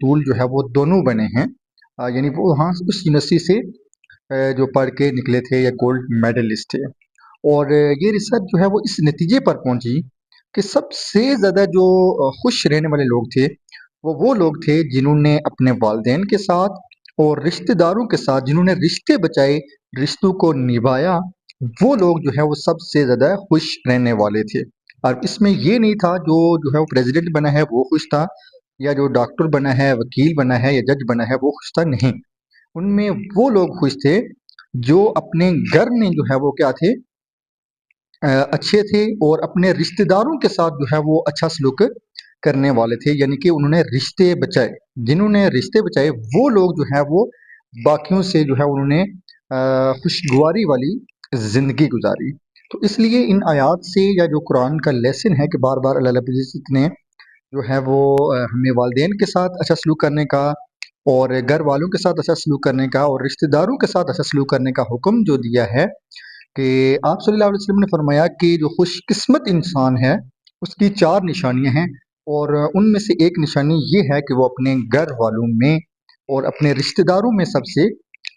मकतूल जो है वो दोनों बने हैं। यानी वो वहाँ उस यूनिवर्सिटी से जो पढ़ के निकले थे या गोल्ड मेडलिस्ट थे। और ये रिसर्च जो है वो इस नतीजे पर पहुंची कि सबसे ज़्यादा जो खुश रहने वाले लोग थे वो लोग थे जिन्होंने अपने वालिदैन के साथ और रिश्तेदारों के साथ जिन्होंने रिश्ते बचाए, रिश्तों को निभाया, वो लोग जो है वो सबसे ज़्यादा खुश रहने वाले थे। और इसमें ये नहीं था जो है वो प्रेसिडेंट बना है वो खुश था, या जो डॉक्टर बना है, वकील बना है या जज बना है वो खुश था, नहीं। उनमें वो लोग खुश थे जो अपने घर में जो है वो क्या थे, अच्छे थे और अपने रिश्तेदारों के साथ जो है वो अच्छा सलूक करने वाले थे, यानी कि उन्होंने रिश्ते बचाए। जिन्होंने रिश्ते बचाए वो लोग जो है वो बाकियों से जो है उन्होंने खुशगवारी वाली ज़िंदगी गुजारी। तो इसलिए इन आयात से या जो कुरान का लेसन है कि बार बार अल्लाह रब्बुल इज़्ज़त ने जो है वो हमें वालिदैन के साथ अच्छा सलूक करने का और घर वालों के साथ अच्छा सलूक करने का और रिश्तेदारों के साथ अच्छा सलूक करने का हुक्म जो दिया है, कि आप सल्लल्लाहु अलैहि वसल्लम ने फरमाया कि जो खुशकिस्मत इंसान है उसकी 4 निशानियां हैं, और उनमें से एक निशानी ये है कि वो अपने घर वालों में और अपने रिश्तेदारों में सबसे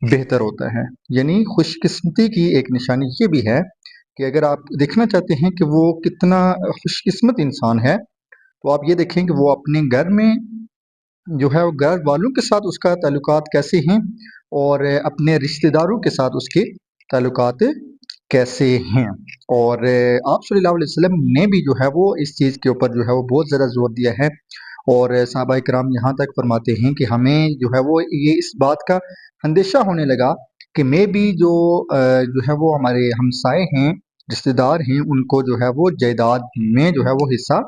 बेहतर होता है। यानी खुशकिस्मती की एक निशानी ये भी है कि अगर आप देखना चाहते हैं कि वो कितना खुशकिस्मत इंसान है, तो आप ये देखें कि वो अपने घर में जो है वो घर वालों के साथ उसका ताल्लुकात कैसे हैं और अपने रिश्तेदारों के साथ उसके ताल्लुकात कैसे हैं। और आप सल्लल्लाहु अलैहि वसल्लम ने भी जो है वो इस चीज़ के ऊपर जो है वो बहुत ज़्यादा जोर दिया है, और सहाबा किराम यहाँ तक फरमाते हैं कि हमें जो है वो ये इस बात का अंदेशा होने लगा कि मैं भी जो है वो हमारे हमसाए हैं, रिश्तेदार हैं, उनको जो है वो जायदाद में जो है वो हिस्सा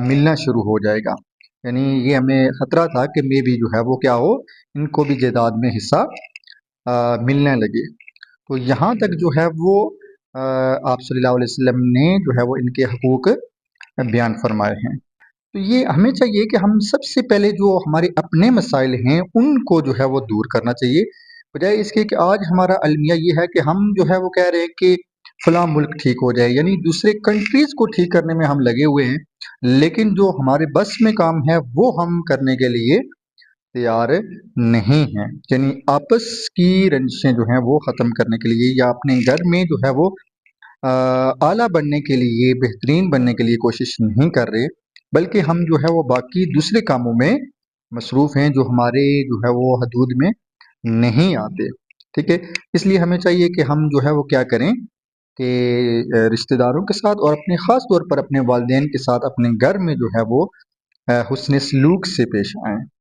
मिलना शुरू हो जाएगा। यानी ये हमें खतरा था कि मैं भी जो है वो क्या हो, इनको भी जायदाद में हिस्सा मिलने लगे। तो यहाँ तक जो है वो आप सल्लल्लाहु अलैहि वसल्लम ने जो है वो इनके हकूक़ बयान फरमाए हैं। तो ये हमें चाहिए कि हम सबसे पहले जो हमारे अपने मसाइल हैं उनको जो है वो दूर करना चाहिए, बजाय इसके कि आज हमारा अलमिया ये है कि हम जो है वो कह रहे हैं कि फलां मुल्क ठीक हो जाए, यानी दूसरे कंट्रीज़ को ठीक करने में हम लगे हुए हैं, लेकिन जो हमारे बस में काम है वो हम करने के लिए तैयार नहीं हैं। यानी आपस की रंजिशें जो हैं वो ख़त्म करने के लिए या अपने घर में जो है वो आला बनने के लिए, बेहतरीन बनने के लिए कोशिश नहीं कर रहे, बल्कि हम जो है वो बाकी दूसरे कामों में मसरूफ़ हैं जो हमारे जो है वो हदूद में नहीं आते। ठीक है? इसलिए हमें चाहिए कि हम जो है वो क्या करें कि रिश्तेदारों के साथ और अपने ख़ास तौर पर अपने वालिदैन के साथ अपने घर में जो है वो हुस्न सलूक से पेश आएँ।